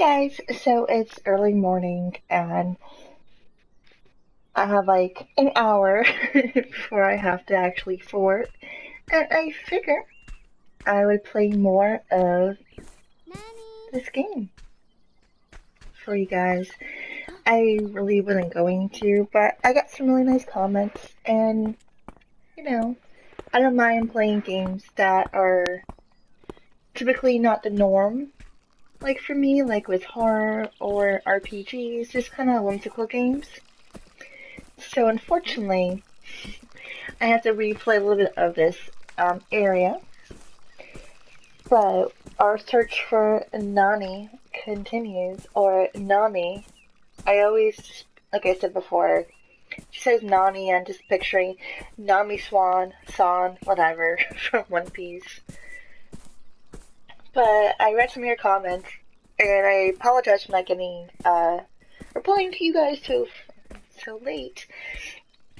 Guys, so it's early morning and I have like an hour before I have to actually for work. And I figure I would play more of this game for you guys. I really wasn't going to, but I got some really nice comments and, you know, I don't mind playing games that are typically not the norm. Like for me, like with horror or RPGs, just kind of whimsical games. So unfortunately, I have to replay a little bit of this area, but our search for Nani continues, or Nami. I always, like I said before, she says Nani, I'm just picturing Nami Swan, San, whatever, from One Piece. But I read some of your comments, and I apologize for not getting, replying to you guys so late.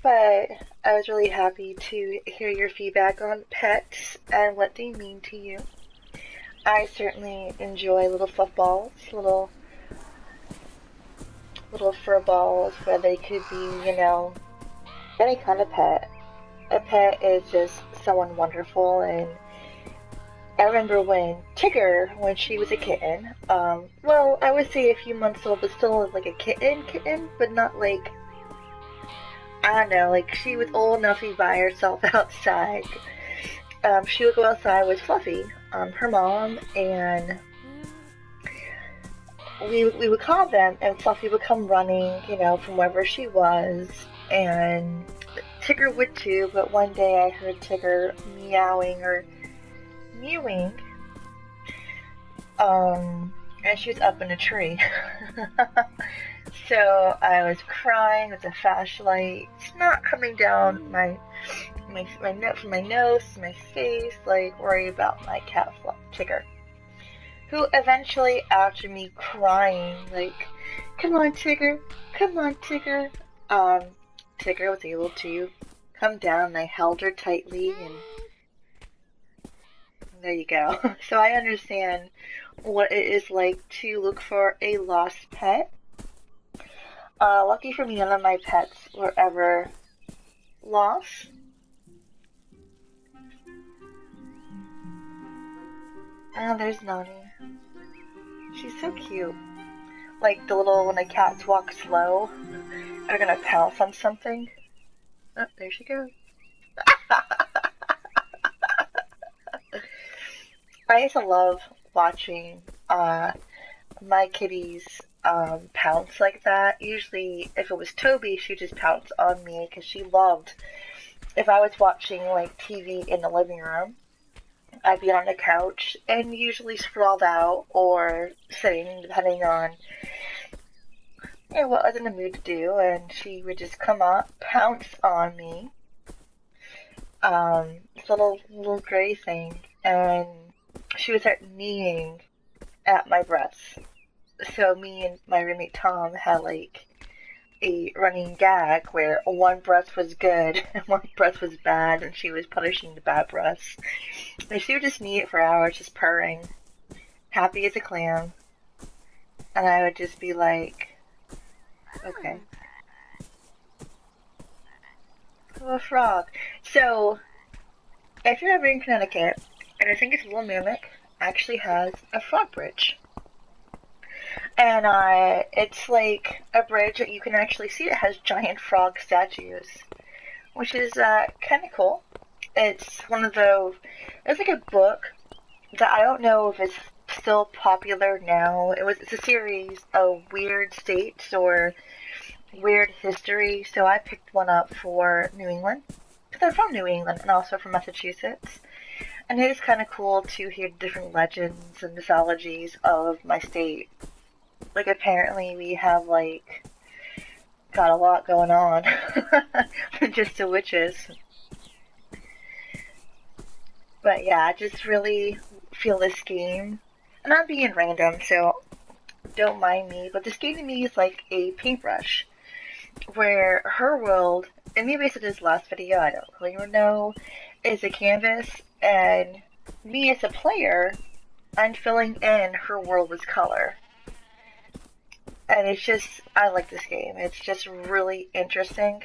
But I was really happy to hear your feedback on pets and what they mean to you. I certainly enjoy little fluff balls, little fur balls, where they could be, any kind of pet. A pet is just someone wonderful, and I remember when Tigger, when she was a kitten, well, I would say a few months old, but still like a kitten, but not like, I don't know, like she was old enough to be by herself outside. She would go outside with Fluffy, her mom, and we would call them, and Fluffy would come running, from wherever she was, and Tigger would too, but one day I heard Tigger meowing or mewing, and she was up in a tree. So I was crying with a flashlight, snot coming down from my nose to my face, like worried about my cat Tigger, who eventually, after me crying, like, come on Tigger, Tigger was able to come down, and I held her tightly, and there you go. So I understand what it is like to look for a lost pet. Lucky for me, none of my pets were ever lost. Oh, there's Nani. She's so cute. Like the little, when the cats walk slow, they're gonna pounce on something. Oh, there she goes. I used to love watching my kitties pounce like that. Usually, if it was Toby, she'd just pounce on me because she loved. If I was watching like TV in the living room, I'd be on the couch and usually sprawled out or sitting, depending on what I was in the mood to do. And she would just come up, pounce on me, this little gray thing, and she would start kneeing at my breasts. So me and my roommate Tom had like a running gag where one breast was good and one breast was bad, and she was punishing the bad breasts. And she would just knee it for hours, just purring, happy as a clam. And I would just be like, okay. Oh, a frog. So, if you're ever in Connecticut, and I think it's Willamette, actually has a frog bridge. And it's like a bridge that you can actually see. It has giant frog statues, which is kind of cool. It's one of those. It's like a book that I don't know if it's still popular now. It's a series of weird states or weird history. So I picked one up for New England because I'm from New England and also from Massachusetts. And it is kind of cool to hear different legends and mythologies of my state. Like, apparently we have, like, got a lot going on. Just the witches. But yeah, I just really feel this game. And I'm being random, so don't mind me. But this game to me is like a paintbrush. Where her world, and maybe I said this last video, I don't really know, is a canvas. And me as a player, I'm filling in her world with color. And it's just, I like this game. It's just really interesting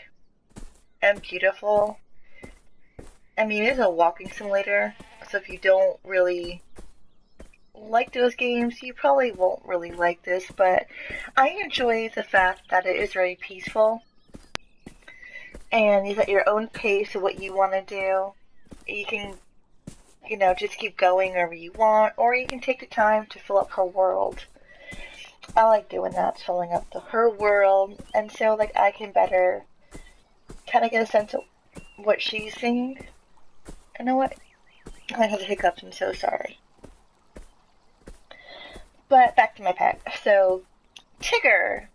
and beautiful. I mean, it is a walking simulator, so if you don't really like those games, you probably won't really like this, but I enjoy the fact that it is very peaceful and is at your own pace of what you want to do. You can, just keep going wherever you want, or you can take the time to fill up her world. I like doing that, filling up her world, and so like I can better kind of get a sense of what she's seeing. You know what? I have the hiccups. I'm so sorry. But back to my pet. So Tigger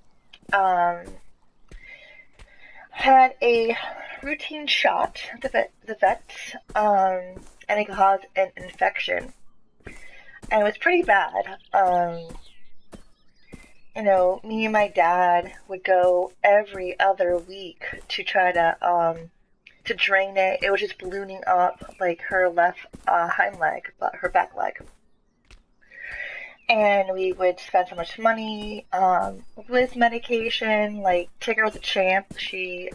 had a routine shot at the vets, and it caused an infection, and it was pretty bad. Me and my dad would go every other week to try to drain it. It was just ballooning up like her left hind leg, but her back leg. And we would spend so much money with medication. Like, Tigger was a champ. She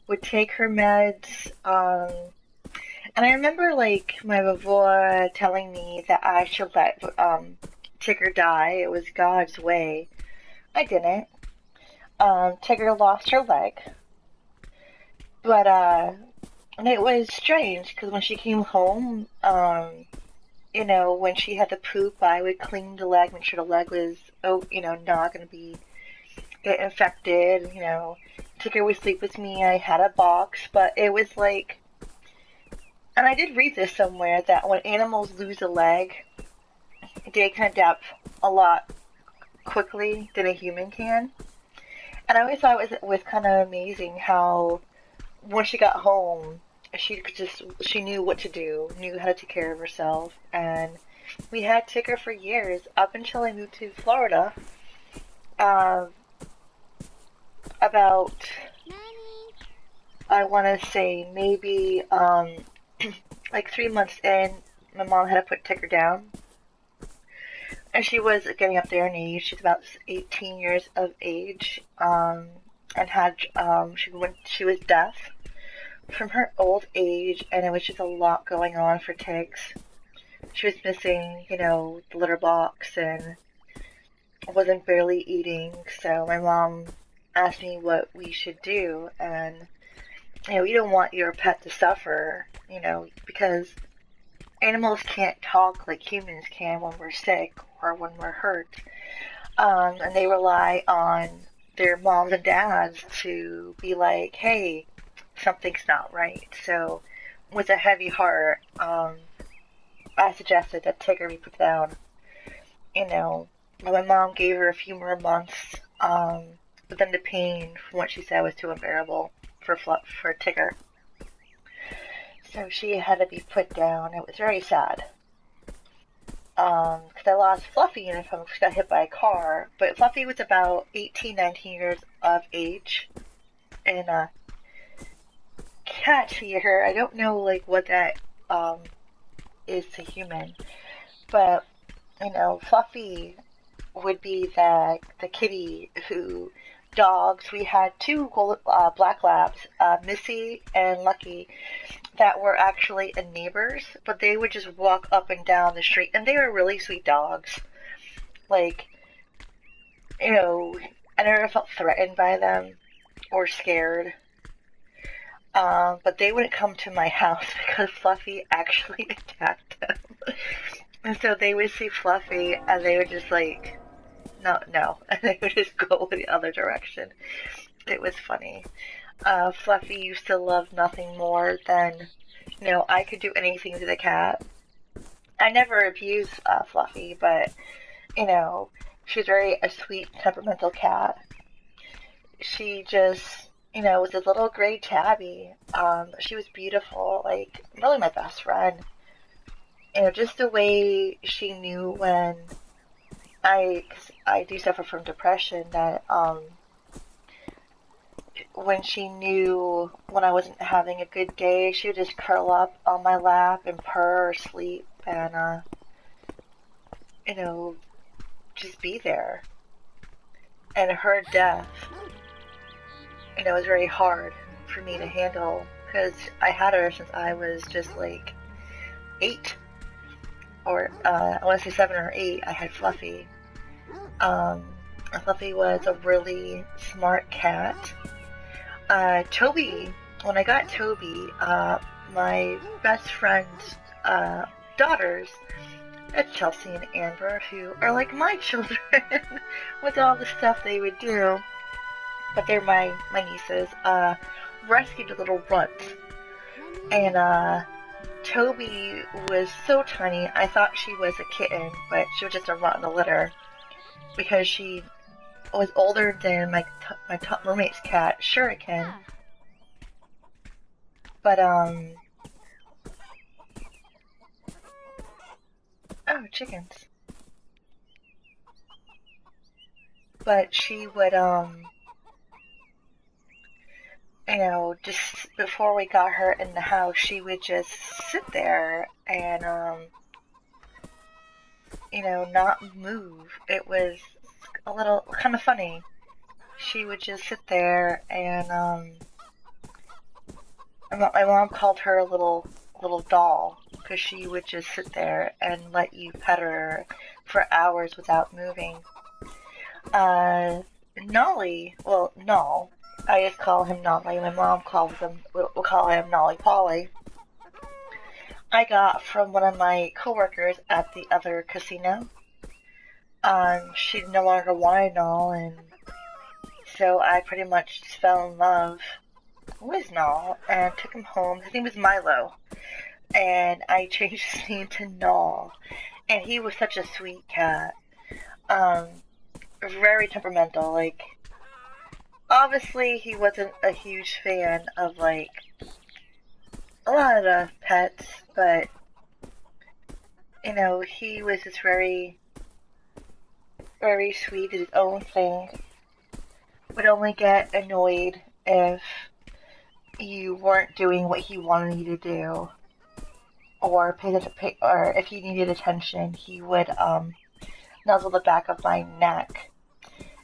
would take her meds. And I remember, like, my vavor telling me that I should let Tigger die. It was God's way. I didn't. Tigger lost her leg. But, and it was strange, because when she came home, when she had to poop, I would clean the leg, make sure the leg was, not going to get infected. Tigger would sleep with me. I had a box, but it was like, and I did read this somewhere, that when animals lose a leg, they can adapt a lot quickly than a human can. And I always thought it was kind of amazing how when she got home, she knew what to do, knew how to take care of herself, and we had Tigger for years, up until I moved to Florida. About, I want to say maybe, like 3 months in, my mom had to put Tigger down, and she was getting up there in age. She's about 18 years of age, and had, she was deaf from her old age, and it was just a lot going on for Tiggs. She was missing, the litter box, and wasn't barely eating, so my mom asked me what we should do, and, you don't want your pet to suffer, because animals can't talk like humans can when we're sick or when we're hurt, and they rely on their moms and dads to be like, hey, something's not right. So, with a heavy heart, I suggested that Tigger be put down. My mom gave her a few more months, but then the pain from what she said was too unbearable for Tigger. So she had to be put down. It was very sad. Because I lost Fluffy in it from she got hit by a car. But Fluffy was about 18, 19 years of age. And cat fear, I don't know like what that is to human, but Fluffy would be the kitty who dogs. We had two black labs, Missy and Lucky, that were actually neighbors, but they would just walk up and down the street, and they were really sweet dogs. Like, I never felt threatened by them or scared. But they wouldn't come to my house because Fluffy actually attacked them. And so they would see Fluffy and they would just like, no. And they would just go in the other direction. It was funny. Fluffy used to love nothing more than, I could do anything to the cat. I never abused Fluffy, but, she was a sweet, temperamental cat. She just, was this little gray tabby. She was beautiful, like, really my best friend. Just the way she knew when cause I do suffer from depression, that, when she knew when I wasn't having a good day, she would just curl up on my lap and purr or sleep and, just be there. And her death, was very hard for me to handle because I had her since I was just like 8, or I want to say 7 or 8. I had Fluffy. Fluffy was a really smart cat. Toby, when I got Toby, my best friend's daughters, Chelsea and Amber, who are like my children with all the stuff they would do, but they're my nieces, rescued a little runt. And Toby was so tiny, I thought she was a kitten, but she was just a runt in the litter because she was older than my top roommate's cat, Shuriken. But, oh, chickens. But she would, just before we got her in the house, she would just sit there and, not move. It was a little kind of funny. She would just sit there and, my mom called her a little doll because she would just sit there and let you pet her for hours without moving. Nolly, well, Null, I just call him Nolly. My mom we'll call him Nolly Polly. I got from one of my coworkers at the other casino. She no longer wanted Null, and so I pretty much just fell in love with Null and took him home. His name was Milo, and I changed his name to Null, and he was such a sweet cat. Very temperamental. Like, obviously he wasn't a huge fan of like a lot of the pets, but he was just very, very sweet, did his own thing. Would only get annoyed if you weren't doing what he wanted you to do, or or if he needed attention, he would nuzzle the back of my neck,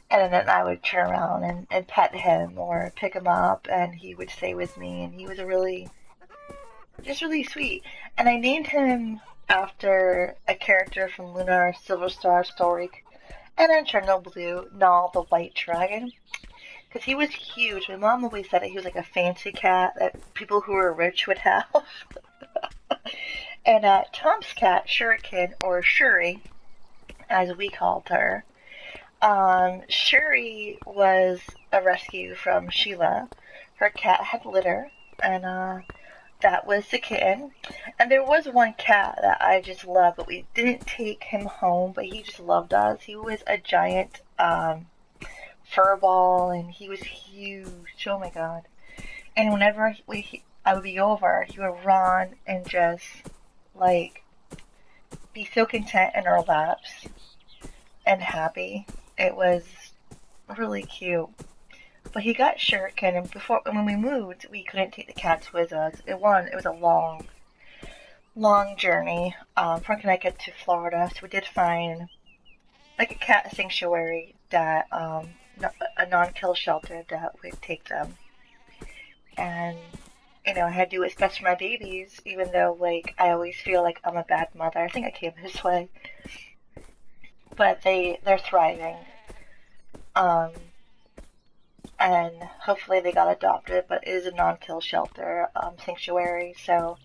and then I would turn around and pet him or pick him up, and he would stay with me, and he was really sweet. And I named him after a character from Lunar Silver Star Story, and then Chernobyl, Null the White Dragon. Because he was huge. My mom always said that he was like a fancy cat that people who were rich would have. And Tom's cat, Shuriken, or Shuri, as we called her, Shuri was a rescue from Sheila. Her cat had litter, and that was the kitten. And there was one cat that I just loved, but we didn't take him home, but he just loved us. He was a giant furball, and he was huge. Oh my god. And whenever I would be over, he would run and just like be so content in our laps and happy. It was really cute. But he got Shuriken, and when we moved, we couldn't take the cats with us. It was a long journey from Connecticut to Florida, so we did find like a cat sanctuary that a non-kill shelter that would take them. And I had to do what's best for my babies, even though like I always feel like I'm a bad mother. I think I came this way, but they're thriving. And hopefully they got adopted, but it is a non-kill shelter sanctuary, so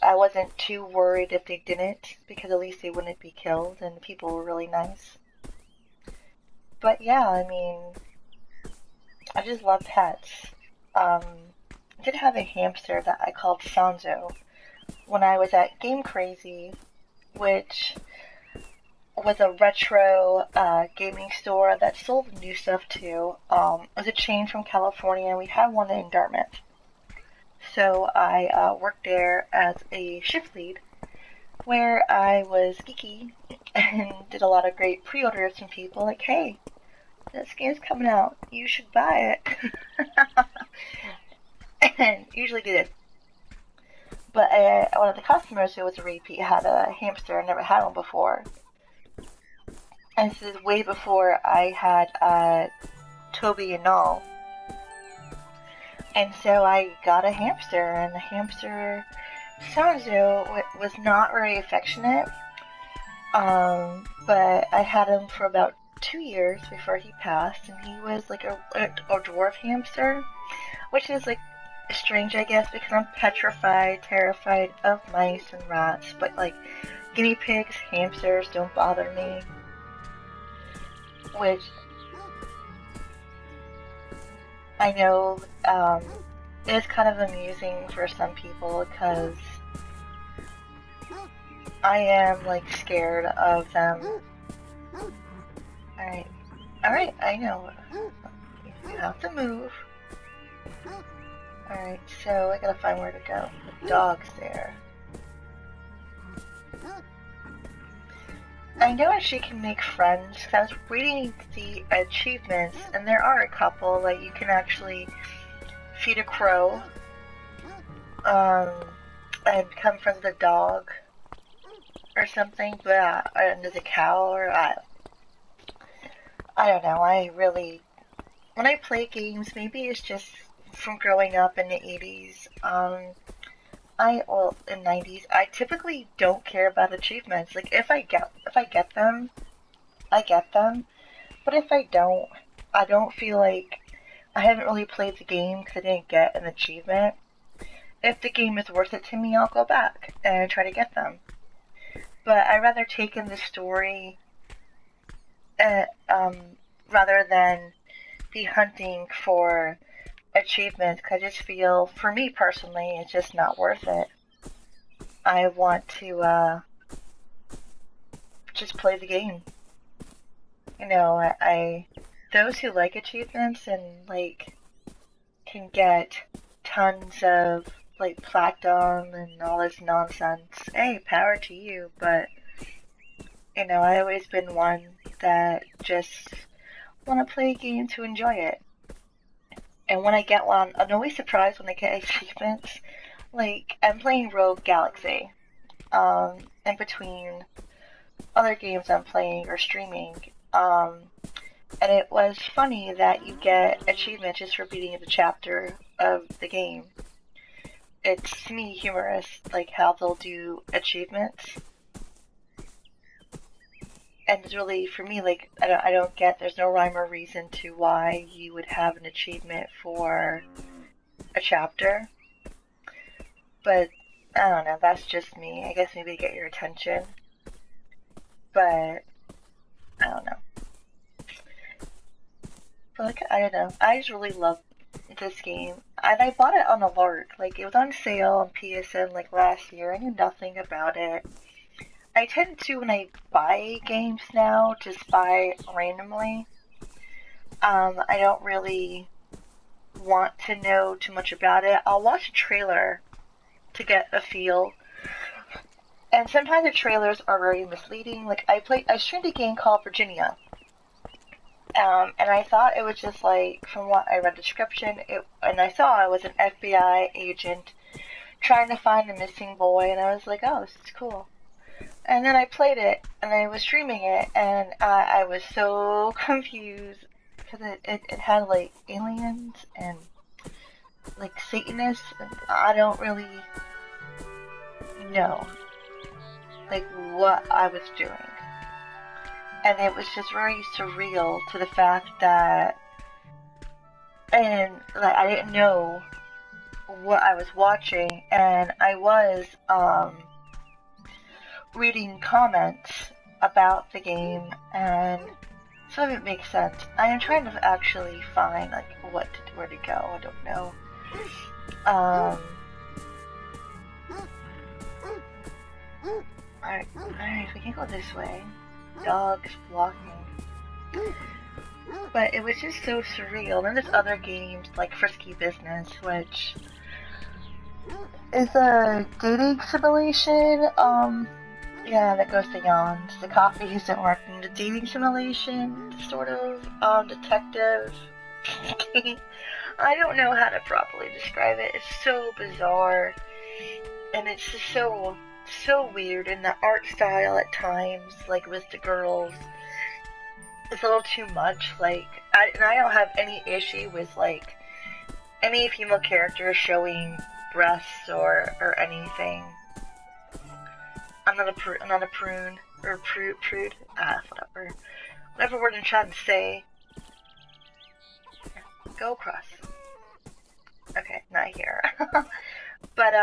I wasn't too worried if they didn't, because at least they wouldn't be killed, and people were really nice. But yeah, I mean, I just love pets. I did have a hamster that I called Sanzo when I was at Game Crazy, which was a retro gaming store that sold new stuff too. It was a chain from California, and we had one in Dartmouth. So I worked there as a shift lead, where I was geeky and did a lot of great pre-orders from people like, hey, this game's coming out, you should buy it. And usually did. But one of the customers who was a repeat had a hamster. I never had one before. And this is way before I had Toby and all. And so I got a hamster, and the hamster, Sanzo, was not very affectionate. But I had him for about 2 years before he passed, and he was like a dwarf hamster, which is like strange, I guess, because I'm terrified of mice and rats, but like guinea pigs, hamsters don't bother me, which I know is kind of amusing for some people because I am like scared of them. Alright, I know. You have to move. Alright, so I gotta find where to go. The dog's there. I know she can make friends, because I was reading the achievements, and there are a couple, like you can actually feed a crow, and become friends with a dog, or something, but, and there's a cow, or I don't know, when I play games, maybe it's just from growing up in the 80s, in 90s, I typically don't care about achievements. Like, if I get them, I get them. But if I don't feel like I haven't really played the game because I didn't get an achievement. If the game is worth it to me, I'll go back and try to get them. But I'd rather take in the story, rather than be hunting for achievements, because I just feel, for me personally, it's just not worth it. I want to just play the game. You know, those who like achievements and like can get tons of like platinum and all this nonsense, hey, power to you, but you know, I've always been one that just want to play a game to enjoy it. And when I get one, I'm always surprised when I get achievements. Like, I'm playing Rogue Galaxy, in between other games I'm playing or streaming, and it was funny that you get achievements just for beating the chapter of the game. It's, to me, humorous, like, how they'll do achievements. And it's really, for me, like, I don't get, there's no rhyme or reason to why you would have an achievement for a chapter. But, I don't know, that's just me. I guess maybe to get your attention. But, I don't know. But, like, I don't know. I just really love this game. And I bought it on a lark. Like, it was on sale on PSN, like, last year. I knew nothing about it. I tend to, when I buy games now, just buy randomly. I don't really want to know too much about it. I'll watch a trailer to get a feel. And sometimes the trailers are very misleading. Like, I streamed a game called Virginia. And I thought it was just like, from what I read the description, and I saw it was an FBI agent trying to find a missing boy, and I was like, oh, this is cool. And then I played it, and I was streaming it, and I was so confused, because it had, like, aliens, and, like, Satanists, and I don't really know, like, what I was doing. And it was just very surreal to the fact that, and, like, I didn't know what I was watching, and I was, reading comments about the game, and some of it makes sense. I am trying to actually find, like, where to go. I don't know. Alright, we can go this way. Dogs blocking. But it was just so surreal. Then there's other games, like Frisky Business, which is a dating simulation, yeah, that goes to yawns. The coffee isn't working. The dating simulation, sort of, detective. I don't know how to properly describe it. It's so bizarre. And it's just so weird. And the art style at times, like with the girls, it's a little too much. Like, and I don't have any issue with like any female character showing breasts or anything. I'm not a prune or prude. Whatever word I'm trying to say. Go across. Okay, not here. But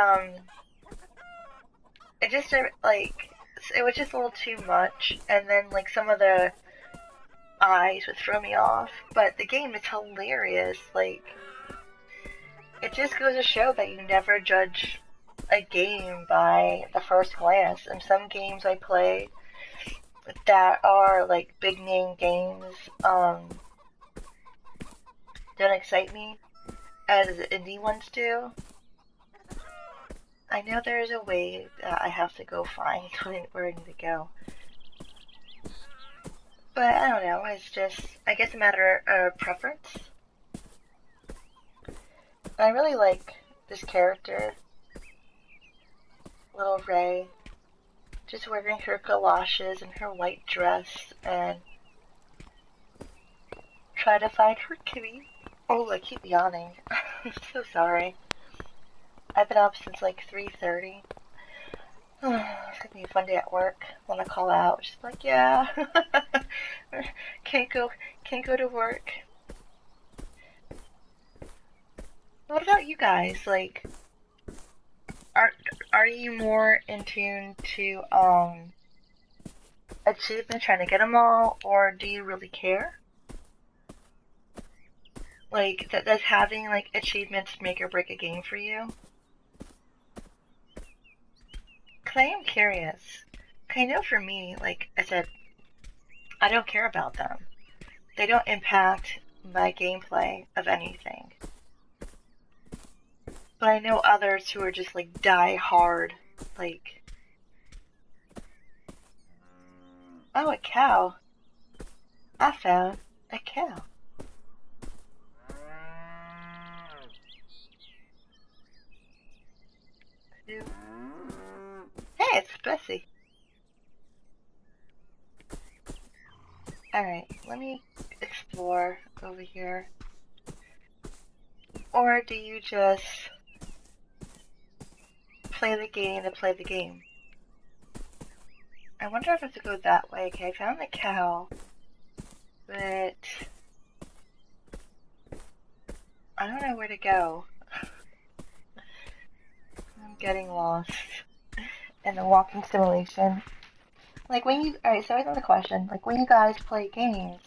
it just like it was just a little too much, and then like some of the eyes would throw me off. But the game is hilarious. Like, it just goes to show that you never judge a game by the first glance. And some games I play that are like big name games don't excite me as indie ones do. I know there's a way that I have to go find where I need to go. But I don't know, it's just, I guess, a matter of preference. I really like this character, little Ray, just wearing her galoshes and her white dress and try to find her kitty. Oh, I keep yawning. I'm so sorry. I've been up since like 3:30. It's gonna be a fun day at work. When I call out, she's like, yeah, can't go to work. What about you guys? Like, are you more in tune to achievement, trying to get them all, or do you really care? Like, does having like achievements make or break a game for you? Cause I am curious. I know for me, like I said, I don't care about them. They don't impact my gameplay of anything. But I know others who are just like die hard, like, oh, a cow. I found a cow. Hey, it's Bessie. Alright, let me explore over here. Or do you just play the game to play the game? I wonder if I have to go that way. Okay, I found the cow, but I don't know where to go. I'm getting lost in the walking simulation. Like, when you, alright, so here's another question. Like, when you guys play games,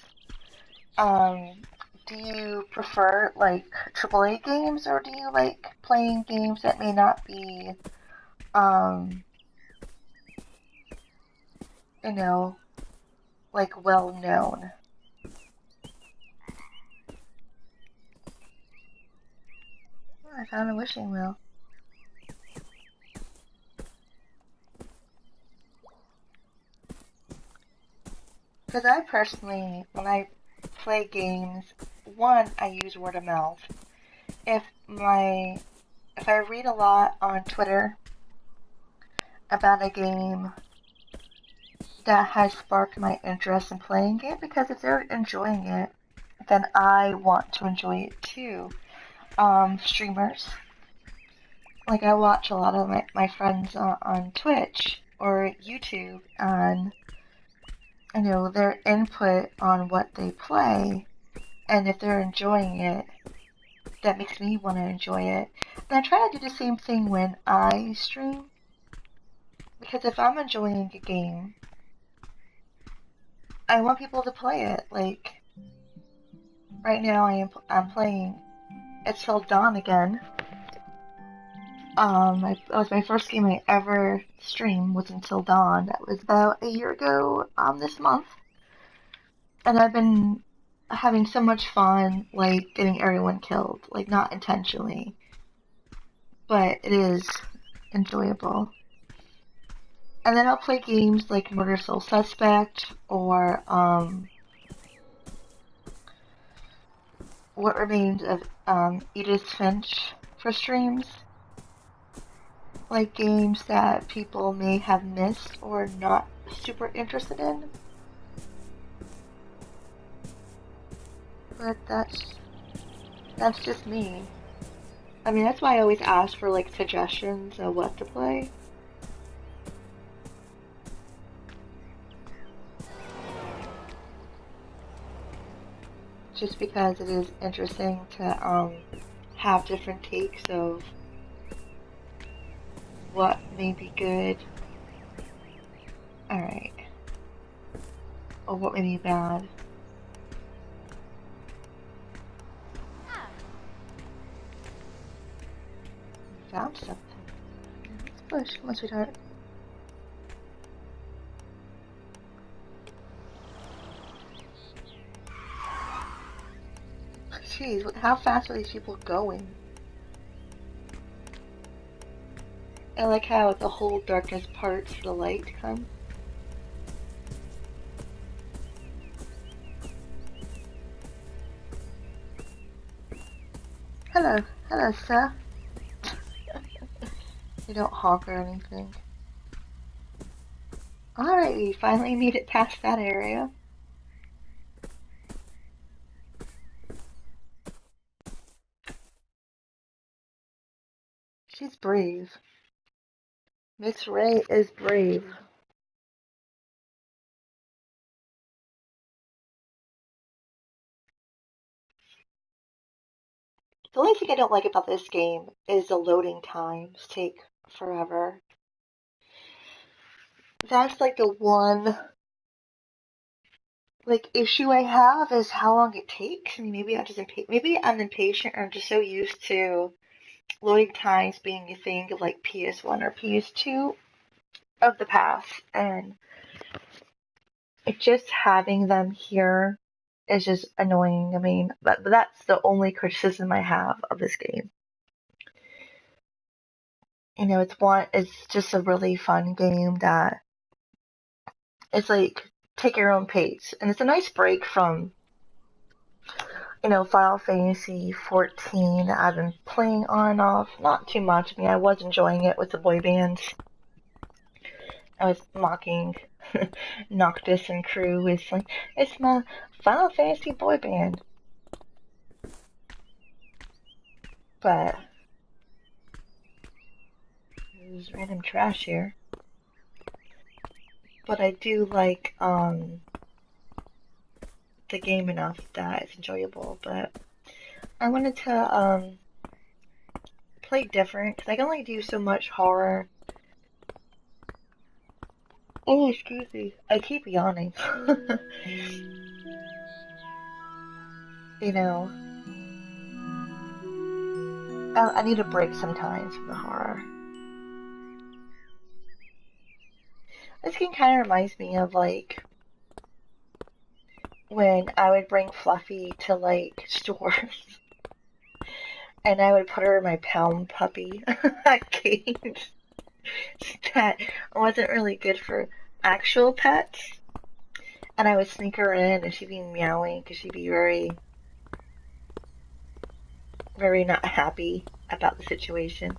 do you prefer, like, AAA games, or do you like playing games that may not be, you know, like, well known? Oh, I found a wishing wheel. Because I personally, when I play games, one, I use word of mouth. If I read a lot on Twitter about a game that has sparked my interest in playing it, because if they're enjoying it, then I want to enjoy it too. Streamers. Like, I watch a lot of my friends on Twitch or YouTube, and you know, their input on what they play, and if they're enjoying it, that makes me want to enjoy it. And I try to do the same thing when I stream, because if I'm enjoying a game, I want people to play it. Like, right now I'm playing It's Till Dawn again. That was my first game I ever streamed, was Until Dawn. That was about a year ago this month. And I've been having so much fun, like, getting everyone killed. Like, not intentionally. But it is enjoyable. And then I'll play games like Murder Soul Suspect, or, What Remains of Edith Finch for streams. Like games that people may have missed or not super interested in. But that's just me. I mean, that's why I always ask for like suggestions of what to play. Just because it is interesting to have different takes of what may be good. Alright. Or what may be bad. Found something. Let's push. Come on, sweetheart. Jeez, how fast are these people going? I like how the whole darkness parts for the light to come. Hello, hello, sir. You don't honk or anything. Alright, we finally made it past that area. She's brave. Miss Ray is brave. The only thing I don't like about this game is the loading times take forever. That's like the one like issue I have is how long it takes. I mean, maybe I'm impatient or I'm just so used to loading times being a thing of like PS1 or PS2 of the past, and just having them here is just annoying. I mean, but that's the only criticism I have of this game. You know, it's just a really fun game that it's like take your own pace, and it's a nice break from, you know, Final Fantasy 14. I've been playing on and off, not too much. I mean, I was enjoying it with the boy bands. I was mocking Noctis and crew. It's like, it's my Final Fantasy boy band. But there's random trash here. But I do like the game enough that it's enjoyable. But I wanted to play different because I can only do so much horror. Oh, excuse me. I keep yawning. You know, I need a break sometimes from the horror. This game kind of reminds me of like when I would bring Fluffy to like stores and I would put her in my pound puppy cage that wasn't really good for actual pets, and I would sneak her in and she'd be meowing because she'd be very, very not happy about the situation.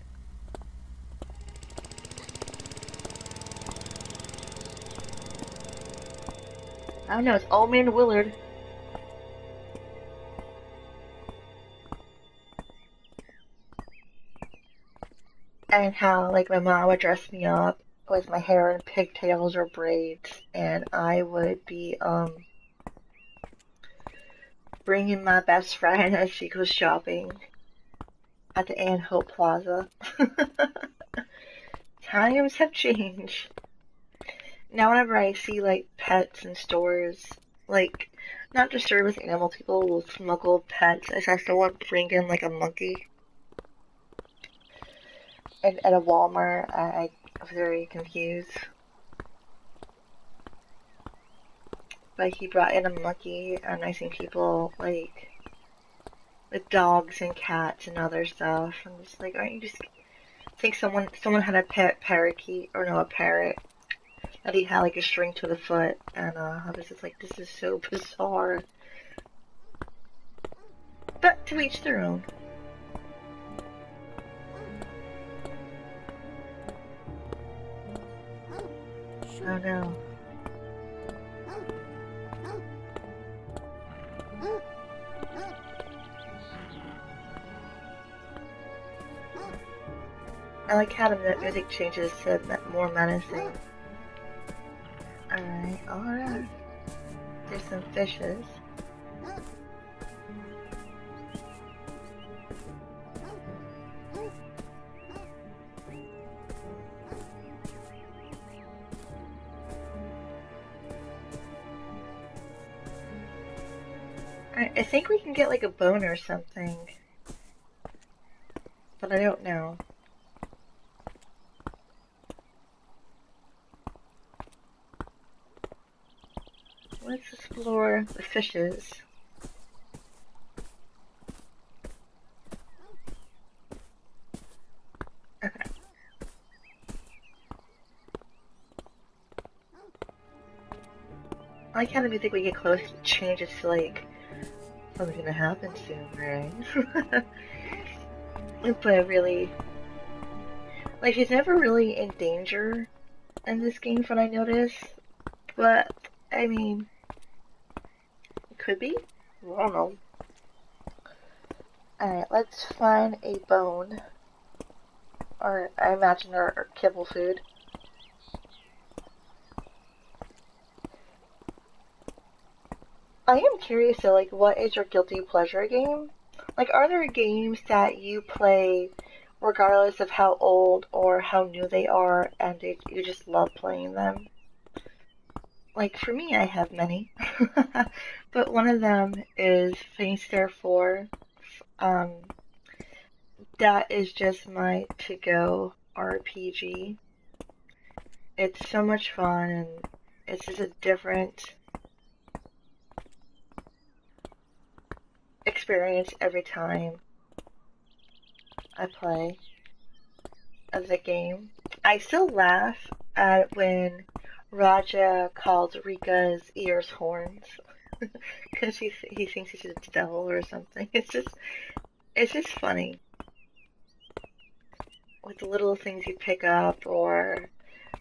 I don't know, it's Old Man Willard. And how, like, my mom would dress me up with my hair in pigtails or braids, and I would be, bringing my best friend as she goes shopping at the Ann Hope Plaza. Times have changed. Now whenever I see, like, pets in stores, like, not just service animal people will smuggle pets. I saw someone bring in, like, a monkey at a Walmart. I was very confused. But he brought in a monkey, and I seen people, like, with dogs and cats and other stuff. I'm just like, aren't you just... I think someone had a pet parakeet, or no, a parrot, that he had, like, a string to the foot, and I was just like, this is so bizarre. But to each their own. Oh no. I like how the music changes to more menacing. Alright. There's some fishes. I think we can get like a bone or something. But I don't know. Let's explore the fishes. Okay. I kind of think we get close to changes to like something's gonna happen soon, right? But really, like she's never really in danger in this game, from what I notice. But I mean, it could be. I don't know. Alright, let's find a bone. Or, I imagine, our kibble food. I am curious though, like, what is your guilty pleasure game? Like, are there games that you play regardless of how old or how new they are, and you just love playing them? Like, for me, I have many. But one of them is Hamster 4. That is just my to-go RPG. It's so much fun, and it's just a different experience every time I play of the game. I still laugh at when Raja calls Rika's ears horns because he thinks he's a devil or something. It's just funny with the little things you pick up, or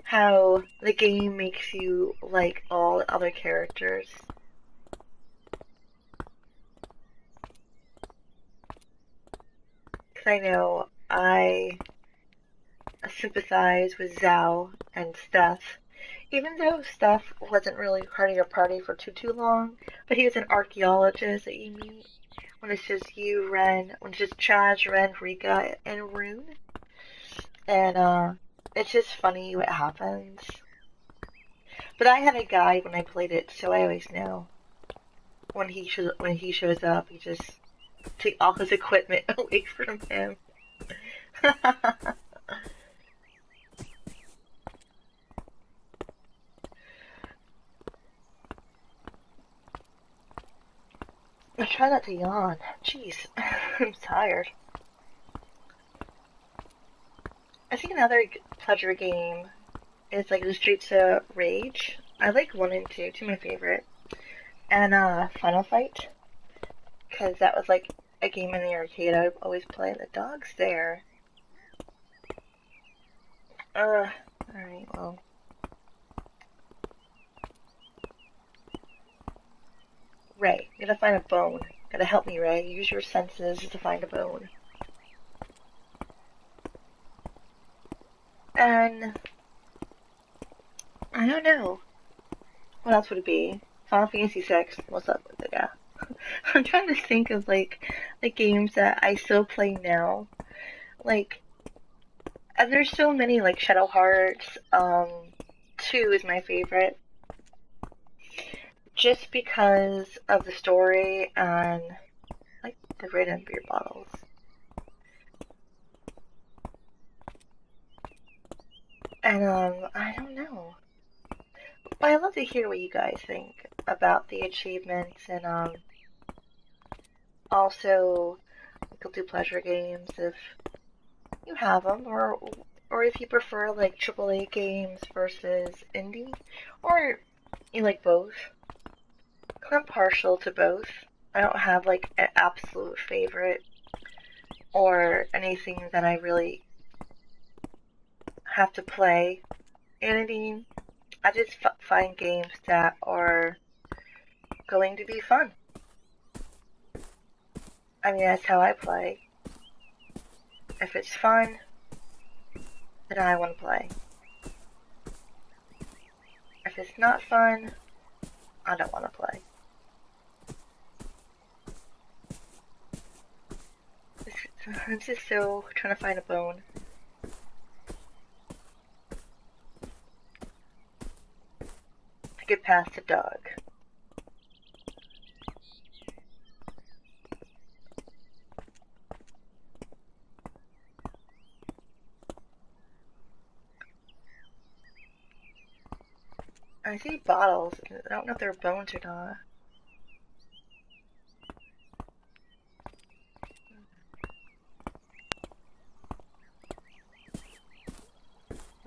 how the game makes you like all the other characters. Because I know I sympathize with Zhao and Steph, even though Steph wasn't really part of your party for too long, but he was an archaeologist that you meet when it's just you, Ren, when it's just Chaz, Ren, Rika, and Rune. And it's just funny what happens. But I had a guide when I played it, so I always know when he shows up, you just take all his equipment away from him. I try not to yawn. Jeez, I'm tired. I think another pleasure game is like the Streets of Rage. I like 1 and 2, my favorite. And Final Fight, because that was like a game in the arcade I would always play. The dog's there. Alright, well. Ray, gotta find a bone. Gotta help me, Ray. Use your senses to find a bone. And I don't know. What else would it be? Final Fantasy VI. What's up with it? Yeah. I'm trying to think of like the games that I still play now. Like, and there's so many, like Shadow Hearts. 2 is my favorite. Just because of the story and like the random beer bottles. And I don't know. But I'd love to hear what you guys think about the achievements, and also guilty pleasure games if you have them, or if you prefer like AAA games versus indie, or you like both. I'm partial to both. I don't have like an absolute favorite or anything that I really have to play. And I just find games that are going to be fun. I mean, that's how I play. If it's fun, then I want to play. If it's not fun, I don't want to play. I'm just so trying to find a bone. To get past the dog. I see bottles. I don't know if they're bones or not.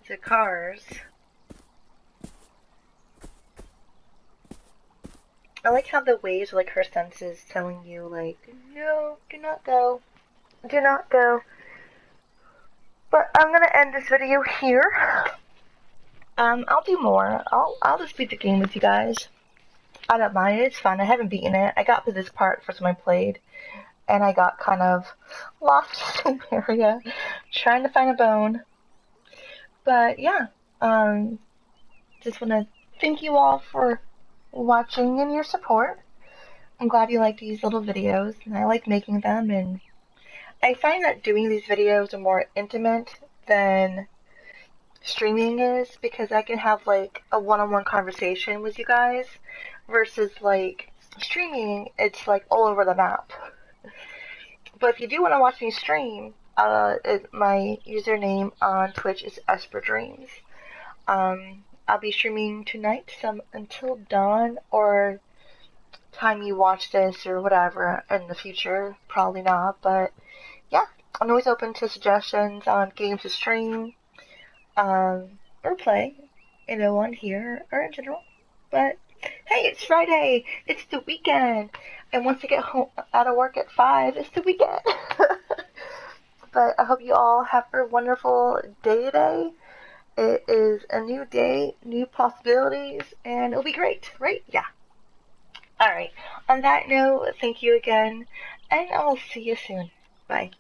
The cars. I like how the waves are like her senses telling you like, no, do not go. Do not go. But I'm gonna end this video here. I'll do more. I'll just beat the game with you guys. I don't mind it, it's fun. I haven't beaten it. I got to this part first time I played, and I got kind of lost in the area, trying to find a bone. But yeah, just want to thank you all for watching and your support. I'm glad you like these little videos, and I like making them, and I find that doing these videos are more intimate than streaming is, because I can have like a one-on-one conversation with you guys versus like streaming, it's like all over the map. But if you do want to watch me stream, my username on Twitch is esperdreams. I'll be streaming tonight until dawn, or time you watch this or whatever in the future, probably not, but yeah, I'm always open to suggestions on games to stream, or play, on here, or in general. But hey, it's Friday, it's the weekend, and once I get home out of work at 5, it's the weekend. But I hope you all have a wonderful day today. It is a new day, new possibilities, and it'll be great, right? Yeah. Alright, on that note, thank you again, and I will see you soon. Bye.